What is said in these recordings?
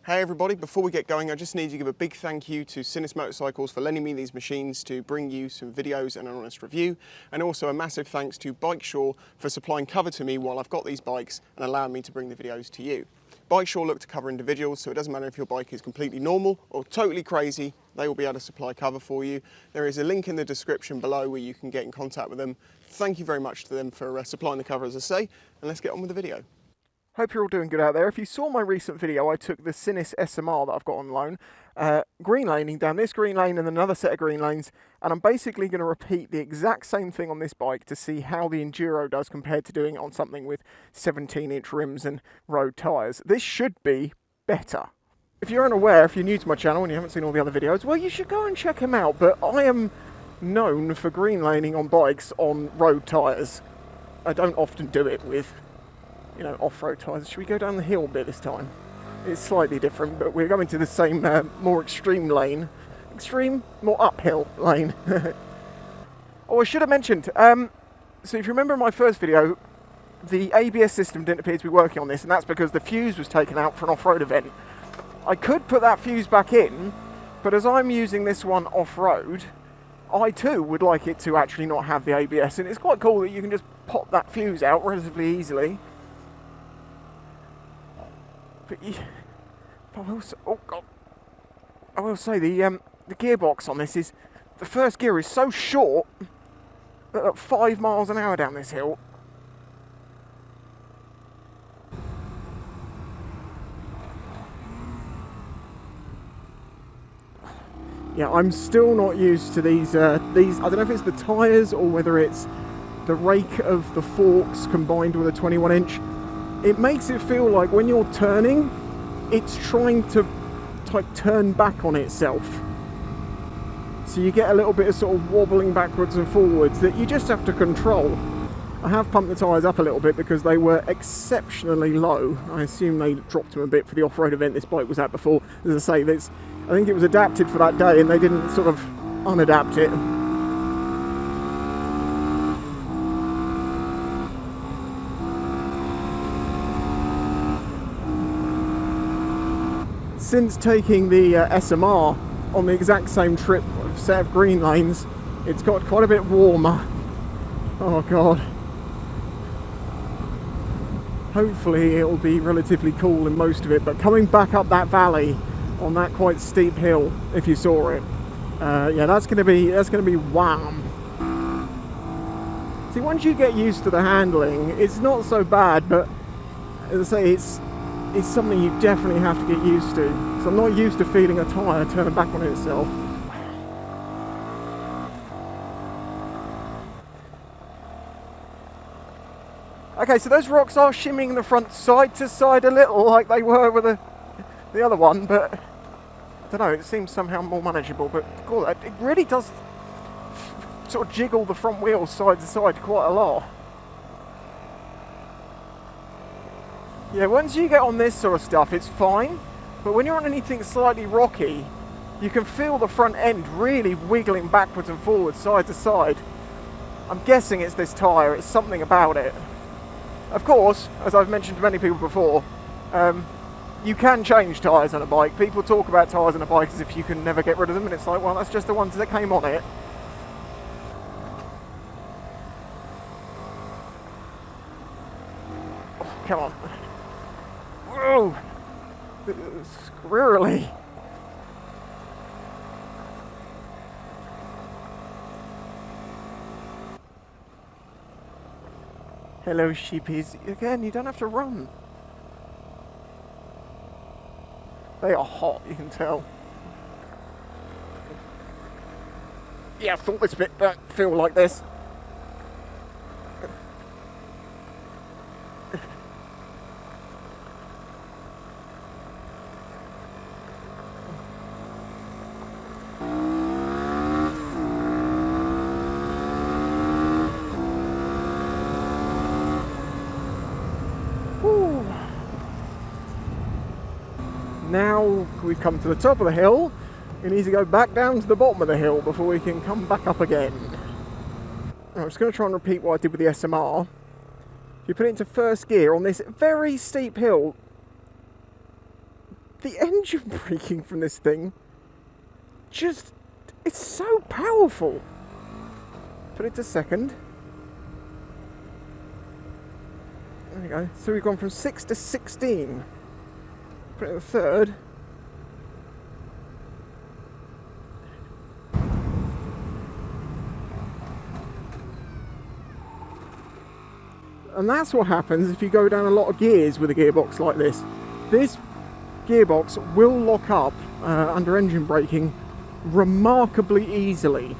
Hey everybody, before we get going, I just need to give a big thank you to Sinnis Motorcycles for lending me these machines to bring you some videos and an honest review, and also a massive thanks to Bikesure for supplying cover to me while I've got these bikes and allowing me to bring the videos to you. Bikesure look to cover individuals, so it doesn't matter if your bike is completely normal or totally crazy, they will be able to supply cover for you. There is a link in the description below where you can get in contact with them. Thank you very much to them for supplying the cover, as I say, and let's get on with the video. Hope you're all doing good out there. If you saw my recent video, I took the Sinnis SM-XE that I've got on loan, green laning down this green lane and another set of green lanes, and I'm basically going to repeat the exact same thing on this bike to see how the Enduro does compared to doing it on something with 17-inch rims and road tyres. This should be better. If you're unaware, if you're new to my channel and you haven't seen all the other videos, well, you should go and check them out, but I am known for green laning on bikes on road tyres. I don't often do it with, you know, off-road tyres. Should we go down the hill a bit this time? It's slightly different, but we're going to the same more extreme lane. Extreme? More uphill lane. Oh, I should have mentioned, so if you remember in my first video, the ABS system didn't appear to be working on this, and that's because the fuse was taken out for an off-road event. I could put that fuse back in, but as I'm using this one off-road, I too would like it to actually not have the ABS, and it's quite cool that you can just pop that fuse out relatively easily. But I will say the gearbox on this is, the first gear is so short that at 5 miles an hour down this hill. Yeah, I'm still not used to these, I don't know if it's the tyres or whether it's the rake of the forks combined with a 21-inch. It makes it feel like when you're turning, it's trying to like turn back on itself. So you get a little bit of sort of wobbling backwards and forwards that you just have to control. I have pumped the tyres up a little bit because they were exceptionally low. I assume they dropped them a bit for the off-road event this bike was at before. As I say, I think it was adapted for that day and they didn't sort of unadapt it. Since taking the SMR on the exact same trip set of green lanes, it's got quite a bit warmer. Oh god. Hopefully it'll be relatively cool in most of it, but coming back up that valley on that quite steep hill, if you saw it, yeah, that's gonna be wham. See, once you get used to the handling, it's not so bad, but as I say, it's something you definitely have to get used to. So I'm not used to feeling a tyre turn back on itself. Okay, so those rocks are shimming the front side to side a little like they were with the other one, but I don't know, it seems somehow more manageable. But God, it really does sort of jiggle the front wheels side to side quite a lot. Yeah, once you get on this sort of stuff, it's fine, but when you're on anything slightly rocky, you can feel the front end really wiggling backwards and forwards, side to side. I'm guessing it's this tyre, it's something about it. Of course, as I've mentioned to many people before, you can change tyres on a bike. People talk about tyres on a bike as if you can never get rid of them, and it's like, well, that's just the ones that came on it. Oh, come on. Whoa! Squirrely. Hello, sheepies. Again, you don't have to run. They are hot, you can tell. Yeah, I thought this bit don't feel like this. Now we've come to the top of the hill, we need to go back down to the bottom of the hill before we can come back up again. I'm just going to try and repeat what I did with the SMR. If you put it into first gear on this very steep hill, the engine braking from this thing, just, it's so powerful. Put it to second. There we go. So we've gone from 6 to 16. Put it to third. And that's what happens if you go down a lot of gears with a gearbox like this. This gearbox will lock up under engine braking remarkably easily.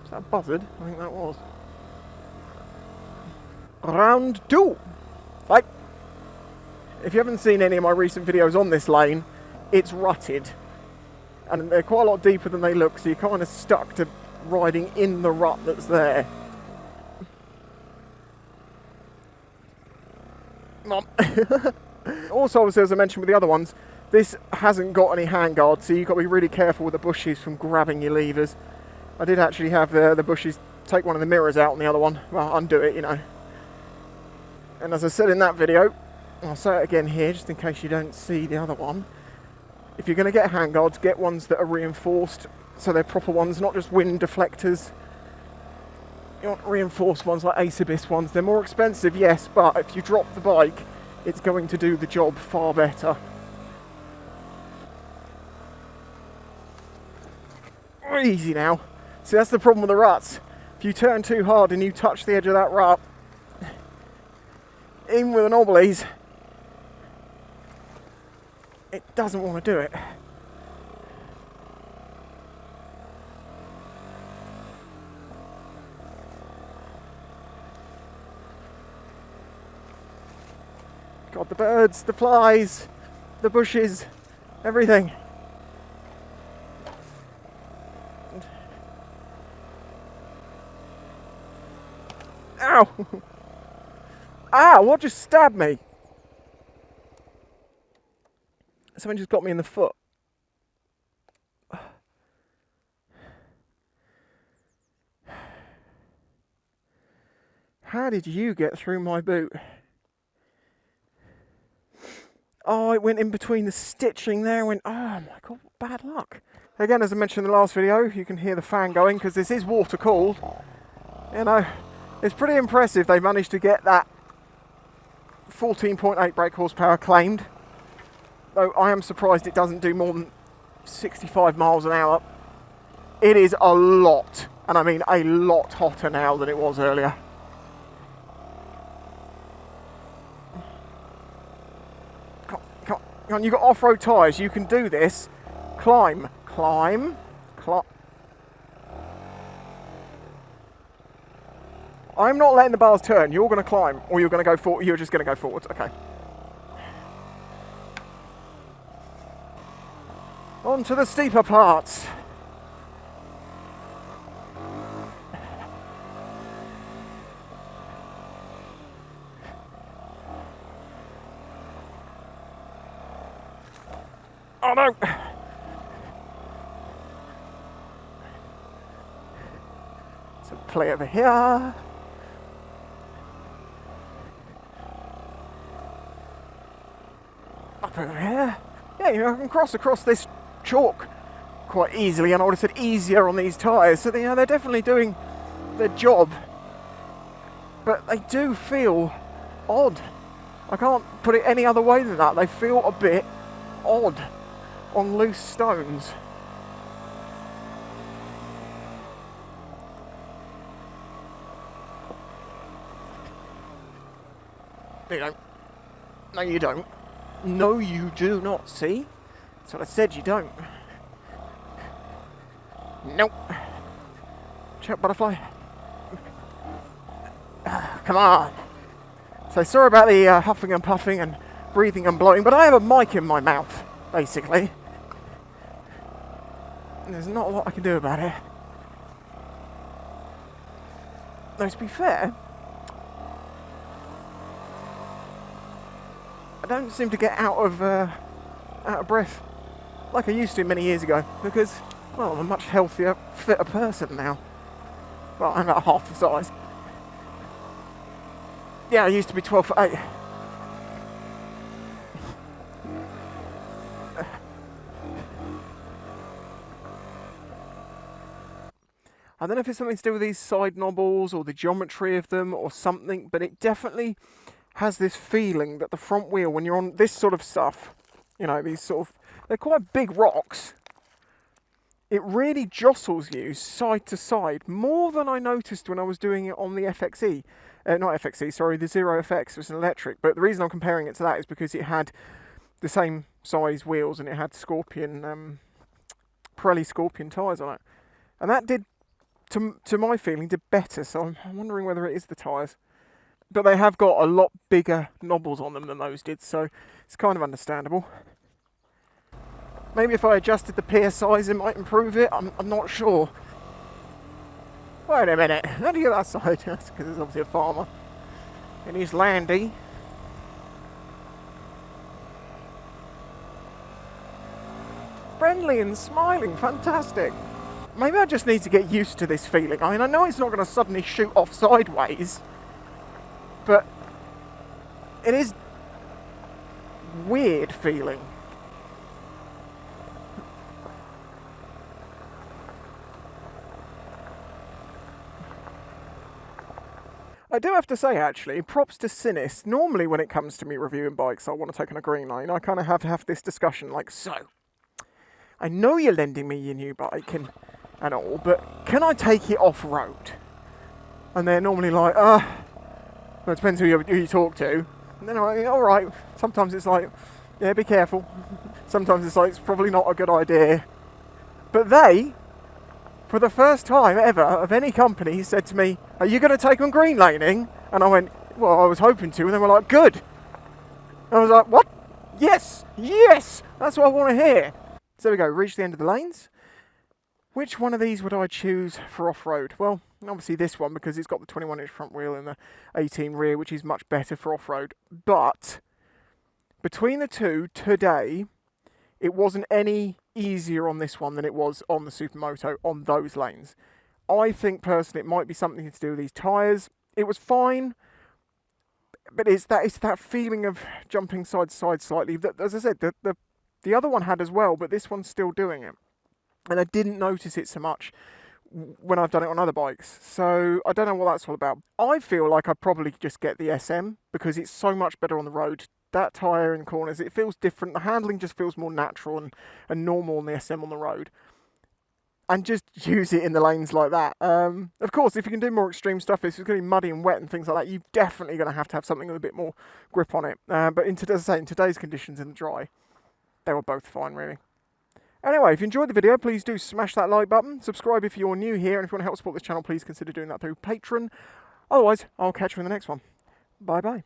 Is that buzzard? I think that was. Round 2. Fight. If you haven't seen any of my recent videos on this lane, it's rutted. And they're quite a lot deeper than they look, so you're kind of stuck to riding in the rut that's there. Also, obviously, as I mentioned with the other ones, this hasn't got any handguards, so you've got to be really careful with the bushes from grabbing your levers. I did actually have the bushes take one of the mirrors out on the other one. Well, undo it, you know. And as I said in that video, I'll say it again here, just in case you don't see the other one. If you're going to get handguards, get ones that are reinforced, so they're proper ones, not just wind deflectors. You want reinforced ones like Ace ones. They're more expensive, yes, but if you drop the bike, it's going to do the job far better. Easy now. See, that's the problem with the ruts. If you turn too hard and you touch the edge of that rut, even with an obblies, it doesn't want to do it. God, the birds, the flies, the bushes, everything. Ow! Ow, what just stabbed me? Someone just got me in the foot. How did you get through my boot? Oh, it went in between the stitching there and went, oh my God, bad luck. Again, as I mentioned in the last video, you can hear the fan going because this is water cooled. You know, it's pretty impressive they managed to get that 14.8 brake horsepower claimed. Though I am surprised it doesn't do more than 65 miles an hour. It is a lot, and I mean a lot hotter now than it was earlier. Come on, you've got off-road tyres, you can do this. Climb, climb, climb. I'm not letting the bars turn. You're going to climb, or you're going to go forward. You're just going to go forwards. Okay. On to the steeper parts. Oh no! So play over here. Up over here. Yeah, you know, I can cross across this chalk quite easily, and I would have said easier on these tyres. So you know, they're definitely doing their job, but they do feel odd. I can't put it any other way than that. They feel a bit odd on loose stones. You don't. No, you don't. No, you do not. See? That's what I said, you don't. Nope. Check butterfly. Come on. So sorry about the huffing and puffing and breathing and blowing, but I have a mic in my mouth, basically. And there's not a lot I can do about it. Though to be fair, I don't seem to get out of breath like I used to many years ago, because, well, I'm a much healthier, fitter person now. Well, I'm about half the size. Yeah, I used to be 12'8". I don't know if it's something to do with these side knobbles or the geometry of them or something, but it definitely has this feeling that the front wheel, when you're on this sort of stuff, you know, these sort of, they're quite big rocks, it really jostles you side to side more than I noticed when I was doing it on the FXE. Not FXE, sorry, the Zero FX was an electric, but the reason I'm comparing it to that is because it had the same size wheels and it had Scorpion, Pirelli Scorpion tyres on it. And that did, to my feeling, did better, so I'm wondering whether it is the tyres. But they have got a lot bigger knobbles on them than those did, so it's kind of understandable. Maybe if I adjusted the PSIs it might improve it, I'm not sure. Wait a minute, how do you get that side? That's because it's obviously a farmer. And he's Landy. Friendly and smiling, fantastic. Maybe I just need to get used to this feeling. I mean, I know it's not going to suddenly shoot off sideways, but it is weird feeling. I do have to say, actually, props to Sinnis. Normally when it comes to me reviewing bikes, I want to take on a green lane. I kind of have to have this discussion like, so, I know you're lending me your new bike and all, but can I take it off-road? And they're normally like, well, it depends who you talk to. And then I'm like, all right. Sometimes it's like, yeah, be careful. Sometimes it's like, it's probably not a good idea. But they, for the first time ever of any company, said to me, are you going to take on green laning? And I went, well, I was hoping to. And they were like, good. And I was like, what? Yes, yes, that's what I want to hear. So there we go, reached the end of the lanes. Which one of these would I choose for off-road? Well, obviously this one, because it's got the 21-inch front wheel and the 18 rear, which is much better for off-road. But between the two today, it wasn't any easier on this one than it was on the Supermoto on those lanes. I think personally it might be something to do with these tyres. It was fine, but it's that feeling of jumping side to side slightly. That, as I said, the other one had as well, but this one's still doing it. And I didn't notice it so much when I've done it on other bikes. So I don't know what that's all about. I feel like I'd probably just get the SM because it's so much better on the road. That tyre in corners, it feels different. The handling just feels more natural and normal on the SM on the road. And just use it in the lanes like that. Of course, if you can do more extreme stuff, if it's going to be muddy and wet and things like that, you're definitely going to have something with a bit more grip on it. But as I say, in today's conditions in the dry, they were both fine, really. Anyway, if you enjoyed the video, please do smash that like button. Subscribe if you're new here, and if you want to help support this channel, please consider doing that through Patreon. Otherwise, I'll catch you in the next one. Bye-bye.